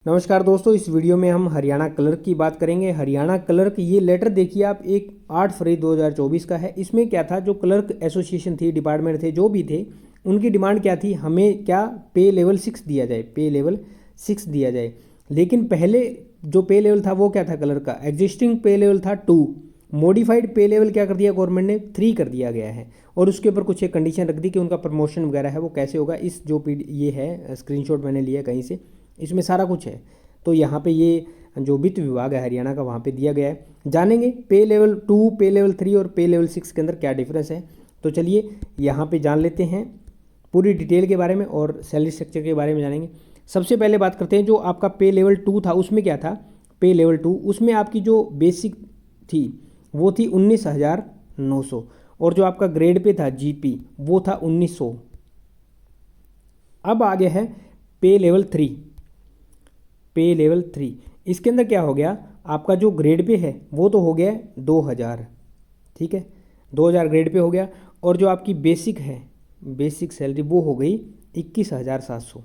नमस्कार दोस्तों, इस वीडियो में हम हरियाणा क्लर्क की बात करेंगे। हरियाणा क्लर्क ये लेटर देखिए आप, एक 8 फरवरी 2024 का है। इसमें क्या था, जो क्लर्क एसोसिएशन थी, डिपार्टमेंट थे, जो भी थे, उनकी डिमांड क्या थी, हमें क्या पे लेवल 6 दिया जाए, पे लेवल 6 दिया जाए। लेकिन पहले जो पे लेवल था वो क्या था, क्लर्क का एग्जिस्टिंग पे लेवल था 2, मॉडिफाइड पे लेवल क्या कर दिया गवर्नमेंट ने, 3 कर दिया गया है। और उसके ऊपर कुछ एक कंडीशन रख दी कि उनका प्रमोशन वगैरह है वो कैसे होगा। इस जो ये है स्क्रीनशॉट मैंने लिया कहीं से, इसमें सारा कुछ है। तो यहाँ पे ये जो वित्त विभाग है हरियाणा का, वहाँ पे दिया गया है। जानेंगे पे लेवल 2, पे लेवल 3 और पे लेवल 6 के अंदर क्या डिफरेंस है। तो चलिए यहाँ पे जान लेते हैं पूरी डिटेल के बारे में और सैलरी स्ट्रक्चर के बारे में जानेंगे। सबसे पहले बात करते हैं जो आपका पे लेवल 2 था, उसमें क्या था। पे लेवल 2 उसमें आपकी जो बेसिक थी वो थी 19,900 और जो आपका ग्रेड पे था जीपी वो था 1900। अब आ गया है पे लेवल 3। पे लेवल 3 इसके अंदर क्या हो गया, आपका जो ग्रेड पे है वो तो हो गया 2000, ठीक है, 2000 ग्रेड पे हो गया। और जो आपकी बेसिक है, बेसिक सैलरी वो हो गई 21,700।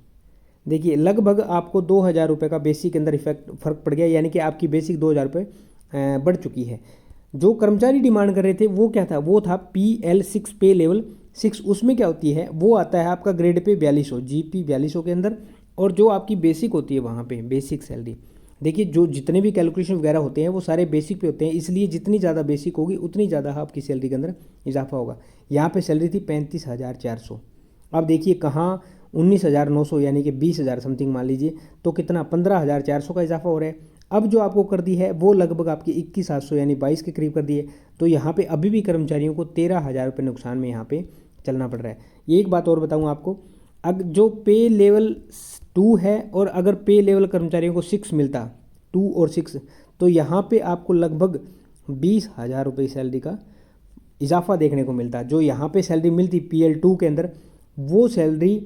देखिए लगभग आपको 2000 रुपये का बेसिक के अंदर इफेक्ट फ़र्क पड़ गया, यानी कि आपकी बेसिक 2000 रुपये बढ़ चुकी है। जो कर्मचारी डिमांड कर रहे थे वो क्या था, वो था PL6, पे लेवल 6। उसमें क्या होती है, वो आता है आपका ग्रेड पे 4200, GP 4200 के अंदर। और जो आपकी बेसिक होती है वहाँ पे बेसिक सैलरी, देखिए जो जितने भी कैलकुलेशन वगैरह होते हैं वो सारे बेसिक पे होते हैं, इसलिए जितनी ज़्यादा बेसिक होगी उतनी ज़्यादा आपकी सैलरी के अंदर इजाफा होगा। यहाँ पे सैलरी थी 35,400। अब देखिए कहाँ 19,900 यानी कि 20,000 समथिंग मान लीजिए, तो कितना 15,400 का इजाफा हो रहा है। अब जो आपको कर दी है वो लगभग आपकी 21,700 यानी 22 के करीब कर दी है। तो यहाँ पे अभी भी कर्मचारियों को 13,000 रुपये नुकसान में यहाँ पे चलना पड़ रहा है। ये एक बात और बताऊँ आपको, अगर जो पे लेवल 2 है और अगर पे लेवल कर्मचारियों को 6 मिलता, 2 और 6, तो यहाँ पे आपको लगभग 20,000 रुपये सैलरी का इजाफा देखने को मिलता। जो यहाँ पे सैलरी मिलती PL2 के अंदर, वो सैलरी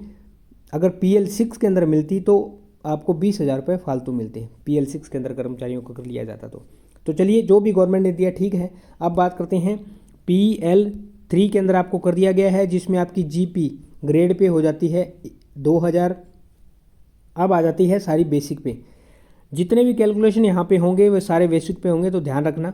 अगर PL6 के अंदर मिलती तो आपको 20,000 रुपये फालतू मिलते। PL6 के अंदर कर्मचारियों को कर लिया जाता तो चलिए जो भी गवर्नमेंट ने दिया ठीक है। अब बात करते हैं PL3 के अंदर आपको कर दिया गया है, जिसमें आपकी GP ग्रेड पे हो जाती है 2000। अब आ जाती है सारी बेसिक पे। जितने भी कैलकुलेशन यहाँ पे होंगे वो सारे बेसिक पे होंगे, तो ध्यान रखना।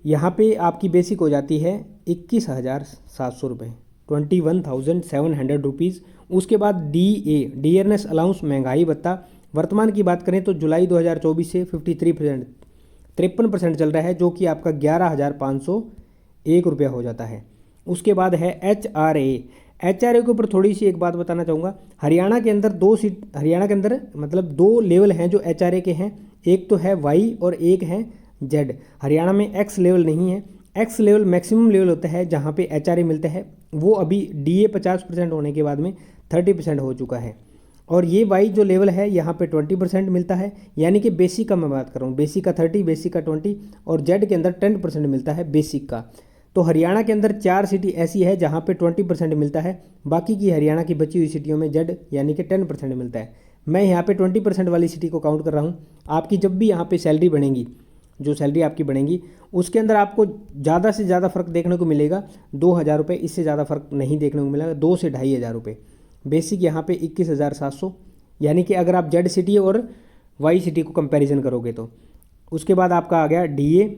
यहाँ पे आपकी बेसिक हो जाती है 21,700 रुपये, 21,700 रुपीज़। उसके बाद डियरनेस अलाउंस, महंगाई भत्ता, वर्तमान की बात करें तो जुलाई 2024 से 53%, 53% चल रहा है, जो कि आपका 11,501 रुपया हो जाता है। उसके बाद है HRA के ऊपर थोड़ी सी एक बात बताना चाहूँगा। हरियाणा के अंदर हरियाणा के अंदर मतलब 2 लेवल हैं जो HRA के हैं, एक तो है Y और एक है Z। हरियाणा में X लेवल नहीं है। X लेवल मैक्सिमम लेवल होता है जहाँ पे HRA मिलता है, वो अभी DA 50% होने के बाद में 30% हो चुका है। और ये Y जो लेवल है यहाँ पे 20% मिलता है, यानी कि बेसिक का मैं बात कर रहा हूँ, बेसिक का 30, बेसिक का 20, और Z के अंदर 10% मिलता है बेसिक का। तो हरियाणा के अंदर 4 सिटी ऐसी है जहाँ पे 20% मिलता है, बाकी की हरियाणा की बची हुई सिटियों में Z यानी कि 10% मिलता है। मैं यहाँ पे 20% वाली सिटी को काउंट कर रहा हूँ। आपकी जब भी यहाँ पे सैलरी बढ़ेगी, जो सैलरी आपकी बढ़ेगी उसके अंदर आपको ज़्यादा से ज़्यादा फ़र्क देखने को मिलेगा 2,000 रुपये, इससे ज़्यादा फ़र्क नहीं देखने को मिलेगा, 2 से 2,500 रुपये। बेसिक यहाँ पे 21,700, यानी कि अगर आप Z सिटी और Y सिटी को कंपैरिजन करोगे तो। उसके बाद आपका आ गया DA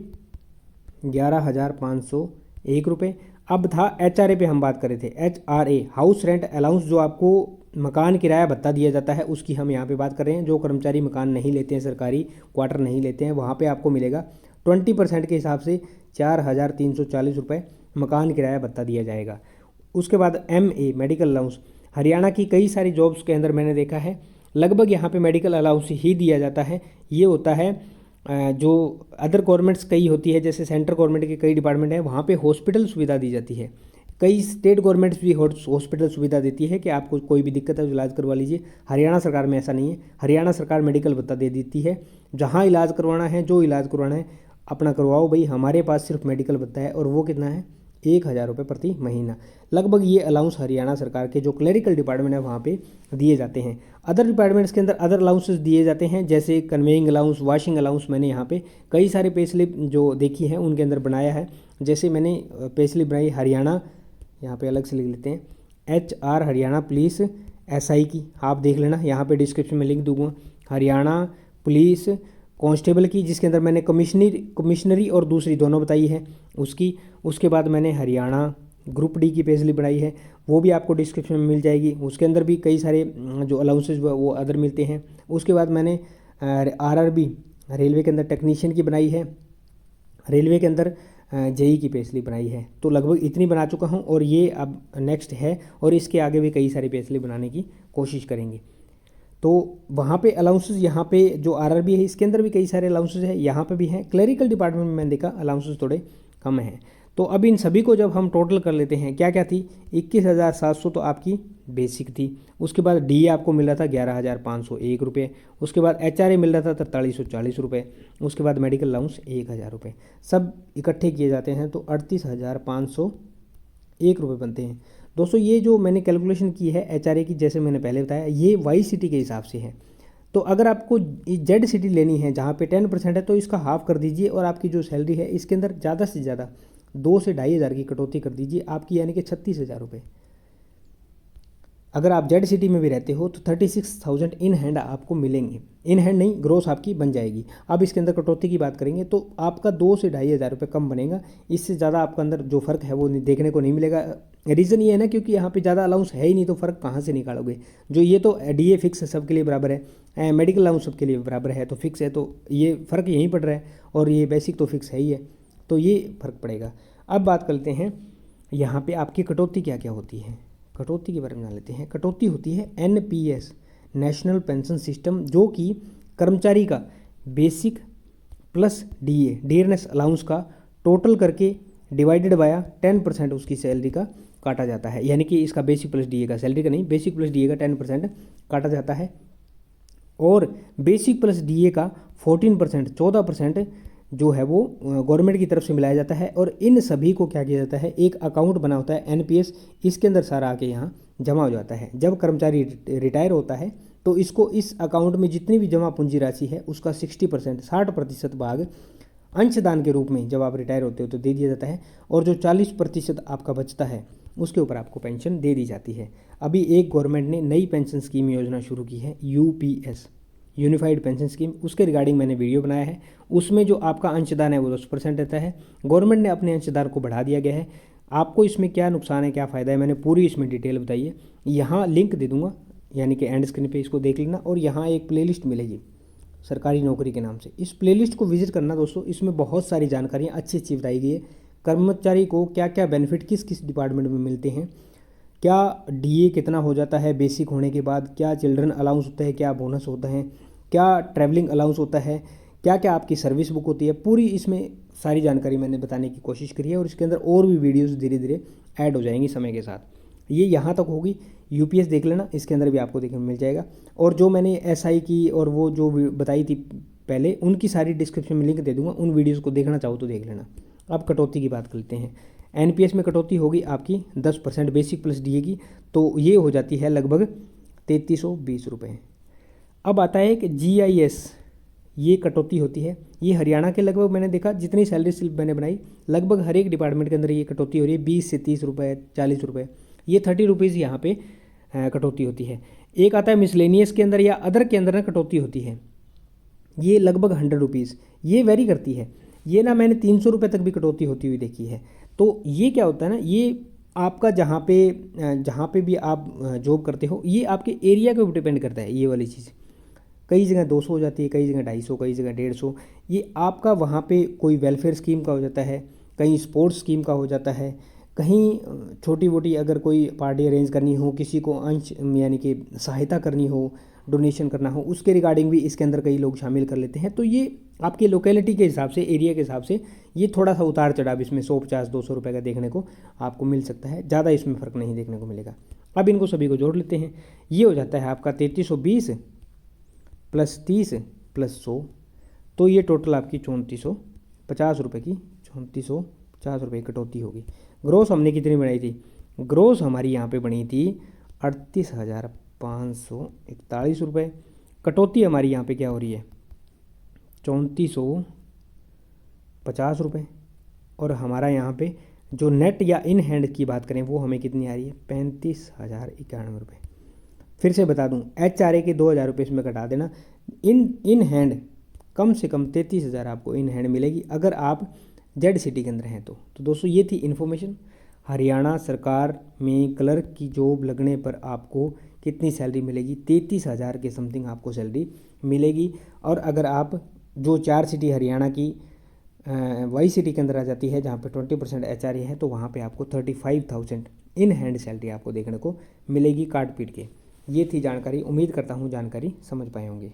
11,501 रुपये। अब था HRA पे हम बात कर रहे थे। HRA हाउस रेंट अलाउंस, जो आपको मकान किराया भत्ता दिया जाता है उसकी हम यहाँ पे बात कर रहे हैं। जो कर्मचारी मकान नहीं लेते हैं, सरकारी क्वार्टर नहीं लेते हैं, वहाँ पे आपको मिलेगा 20% के हिसाब से 4,340 रुपये मकान किराया भत्ता दिया जाएगा। उसके बाद MA मेडिकल अलाउंस, हरियाणा की कई सारी जॉब्स के अंदर मैंने देखा है लगभग यहाँ पे मेडिकल अलाउंस ही दिया जाता है। ये होता है जो अदर गवर्नमेंट्स कई होती है, जैसे सेंट्रल गवर्नमेंट के कई डिपार्टमेंट है, वहाँ पे हॉस्पिटल सुविधा दी जाती है। कई स्टेट गवर्नमेंट्स भी हॉस्पिटल सुविधा देती है कि आपको कोई भी दिक्कत है तो इलाज करवा लीजिए। हरियाणा सरकार में ऐसा नहीं है। हरियाणा सरकार मेडिकल भत्ता दे देती है, जहाँ इलाज करवाना है, जो इलाज करवाना है अपना करवाओ भाई, हमारे पास सिर्फ मेडिकल भत्ता है, और वो कितना है 1,000 रुपये प्रति महीना। लगभग ये अलाउंस हरियाणा सरकार के जो क्लरिकल डिपार्टमेंट है वहाँ पे दिए जाते हैं। अदर डिपार्टमेंट्स के अंदर अदर अलाउंसेस दिए जाते हैं, जैसे कन्वेइंग अलाउंस, वॉशिंग अलाउंस। मैंने यहाँ पे कई सारे पे स्लिप जो देखी है उनके अंदर बनाया है। जैसे मैंने पे स्लिप बनाई हरियाणा, यहाँ पे अलग से लिख लेते हैं HR हरियाणा पुलिस SI की, आप देख लेना, यहाँ पे डिस्क्रिप्शन में लिंक दूंगा। हरियाणा पुलिस कांस्टेबल की, जिसके अंदर मैंने कमिश्नरी और दूसरी दोनों बताई है उसकी। उसके बाद मैंने हरियाणा ग्रुप डी की पे स्लिप बनाई है, वो भी आपको डिस्क्रिप्शन में मिल जाएगी। उसके अंदर भी कई सारे जो अलाउंसेज वो अदर मिलते हैं। उसके बाद मैंने आरआरबी रेलवे के अंदर टेक्नीशियन की बनाई है, रेलवे के अंदर जेई की पे स्लिप बनाई है। तो लगभग इतनी बना चुका हूँ और ये अब नेक्स्ट है, और इसके आगे भी कई सारी पे स्लिप बनाने की कोशिश करेंगे। तो वहाँ पे अलाउंसेस, यहाँ पे जो आरआरबी है इसके अंदर भी कई सारे अलाउंसेस है, यहाँ पे भी हैं। क्लरिकल डिपार्टमेंट में मैंने देखा अलाउंसेस थोड़े कम हैं। तो अब इन सभी को जब हम टोटल कर लेते हैं, क्या क्या थी, 21,700 तो आपकी बेसिक थी। उसके बाद डी आपको मिल रहा था 11,501 रुपये। उसके बाद एचआरए मिल रहा था 4340 रुपये। उसके बाद मेडिकल अलाउंस 1,000 रुपये। सब इकट्ठे किए जाते हैं तो 38,501 रुपये बनते हैं। दोस्तों ये जो मैंने कैलकुलेशन की है एचआरए की, जैसे मैंने पहले बताया, ये वाई सिटी के हिसाब से है। तो अगर आपको जेड सिटी लेनी है जहाँ पे 10% है, तो इसका हाफ कर दीजिए और आपकी जो सैलरी है इसके अंदर ज़्यादा से ज़्यादा 2 से 2,500 की कटौती कर दीजिए आपकी, यानी कि 36,000 रुपये। अगर आप जेड सिटी में भी रहते हो तो 36,000 इन हैंड आपको मिलेंगे। इन हैंड नहीं, ग्रोस आपकी बन जाएगी। अब इसके अंदर कटौती की बात करेंगे तो आपका 2 से 2,500 रुपये कम बनेगा। इससे ज़्यादा आपका अंदर जो फ़र्क है वो देखने को नहीं मिलेगा। रीज़न ये है ना, क्योंकि यहाँ पे ज़्यादा अलाउंस है ही नहीं, तो फ़र्क कहाँ से निकालोगे। जो ये तो डीए फिक्स सबके लिए बराबर है, मेडिकल अलाउंस सबके लिए बराबर है, तो फिक्स है, तो ये फ़र्क यहीं पड़ रहा है। और ये बेसिक तो फिक्स है ही है, तो ये फ़र्क पड़ेगा। अब बात करते हैं यहाँ पे आपकी कटौती क्या क्या होती है। कटौती के बारे में जान लेते हैं। कटौती होती है एनपीएस, नेशनल पेंशन सिस्टम, जो कि कर्मचारी का basic plus DA, dearness allowance का टोटल करके डिवाइडेड बाया 10% उसकी सैलरी का काटा जाता है। यानी कि इसका बेसिक प्लस डीए का, सैलरी का नहीं, बेसिक प्लस डीए का 10% काटा जाता है। और बेसिक प्लस डीए का 14%, 14% जो है वो गवर्नमेंट की तरफ से मिलाया जाता है। और इन सभी को क्या किया जाता है, एक अकाउंट बना होता है एनपीएस, इसके अंदर सारा आके यहाँ जमा हो जाता है। जब कर्मचारी रिटायर होता है तो इसको, इस अकाउंट में जितनी भी जमा पूंजी राशि है उसका 60%, 60% भाग अंशदान के रूप में जब आप रिटायर होते हो तो दे दिया जाता है। और जो 40% आपका बचता है उसके ऊपर आपको पेंशन दे दी जाती है। अभी एक गवर्नमेंट ने नई पेंशन स्कीम योजना शुरू की है, यूपीएस, यूनिफाइड पेंशन स्कीम। उसके रिगार्डिंग मैंने वीडियो बनाया है। उसमें जो आपका अंशदान है वो 10% रहता है। गवर्नमेंट ने अपने अंशदान को बढ़ा दिया गया है। आपको इसमें क्या नुकसान है, क्या फ़ायदा है, मैंने पूरी इसमें डिटेल बताई है। यहाँ लिंक दे दूंगा, यानी कि एंड स्क्रीन पे इसको देख लेना। और यहाँ एक प्लेलिस्ट मिलेगी सरकारी नौकरी के नाम से, इस प्लेलिस्ट को विजिट करना दोस्तों। इसमें बहुत सारी जानकारियाँ अच्छी अच्छी बताई गई है। कर्मचारी को क्या क्या बेनिफिट किस किस डिपार्टमेंट में मिलते हैं, क्या डीए कितना हो जाता है बेसिक होने के बाद, क्या चिल्ड्रन अलाउंस होता है, क्या बोनस होता है, क्या ट्रैवलिंग अलाउंस होता है, क्या क्या आपकी सर्विस बुक होती है, पूरी इसमें सारी जानकारी मैंने बताने की कोशिश करी है। और इसके अंदर और भी वीडियोस धीरे धीरे ऐड हो जाएंगी समय के साथ। ये यहाँ तक होगी, यूपीएस देख लेना, इसके अंदर भी आपको देखने को मिल जाएगा। और जो मैंने एसआई की और वो जो बताई थी पहले, उनकी सारी डिस्क्रिप्शन में लिंक दे दूंगा, उन वीडियोज़ को देखना चाहो तो देख लेना। अब कटौती की बात करते हैं। एनपीएस में कटौती होगी आपकी 10% बेसिक प्लस डीए की, तो ये हो जाती है लगभग 3,320 रुपये। अब आता है कि जीआईएस, ये कटौती होती है। ये हरियाणा के लगभग मैंने देखा, जितनी सैलरी स्लिप मैंने बनाई लगभग हर एक डिपार्टमेंट के अंदर ये कटौती हो रही है, 20 से 30 रुपये, 40 रुपये, ये 30 रुपीज़ यहाँ पे कटौती होती है। एक आता है मिसलेनियस के अंदर या अदर के अंदर ना कटौती होती है, ये लगभग 100 रुपीज़, ये वेरी करती है। ये ना मैंने 300 रुपये तक भी कटौती होती हुई देखी है। तो ये क्या होता है ना, ये आपका जहाँ पे भी आप जॉब करते हो, ये आपके एरिया के ऊपर डिपेंड करता है। ये वाली चीज़ कई जगह 200 हो जाती है, कई जगह 250, कई जगह 150। ये आपका वहाँ पे कोई वेलफेयर स्कीम का हो जाता है, कहीं स्पोर्ट्स स्कीम का हो जाता है, कहीं छोटी मोटी अगर कोई पार्टी अरेंज करनी हो, किसी को अंश यानी कि सहायता करनी हो, डोनेशन करना हो, उसके रिगार्डिंग भी इसके अंदर कई लोग शामिल कर लेते हैं। तो ये आपकी लोकेलिटी के हिसाब से, एरिया के हिसाब से ये थोड़ा सा उतार चढ़ाव इसमें 150-200 रुपये का देखने को आपको मिल सकता है, ज़्यादा इसमें फ़र्क नहीं देखने को मिलेगा। अब इनको सभी को जोड़ लेते हैं, ये हो जाता है आपका 3320 प्लस 30 प्लस 100, तो ये टोटल आपकी 3450 रुपये की 3450 रुपये की कटौती होगी। ग्रोस हमने कितनी बनाई थी, ग्रोस हमारी यहाँ पे बनी थी 38,541 रुपये। कटौती हमारी यहाँ पे क्या हो रही है, 3450 रुपये। और हमारा यहाँ पे जो नेट या इन हैंड की बात करें वो हमें कितनी आ रही है, 35,091 रुपये। फिर से बता दूं, एचआरए के 2,000 रुपये इसमें कटा देना, इन हैंड कम से कम 33,000 आपको इन हैंड मिलेगी अगर आप जेड सिटी के अंदर हैं तो दोस्तों ये थी इन्फॉर्मेशन हरियाणा सरकार में क्लर्क की जॉब लगने पर आपको कितनी सैलरी मिलेगी। 33,000 के समथिंग आपको सैलरी मिलेगी। और अगर आप जो 4 सिटी हरियाणा की वाई सिटी के अंदर आ जाती है जहाँ पे 20% HRA है तो वहाँ पे आपको 35,000 इन हैंड सैलरी आपको देखने को मिलेगी काट पीट के। ये थी जानकारी। उम्मीद करता हूँ जानकारी समझ पाए होंगे।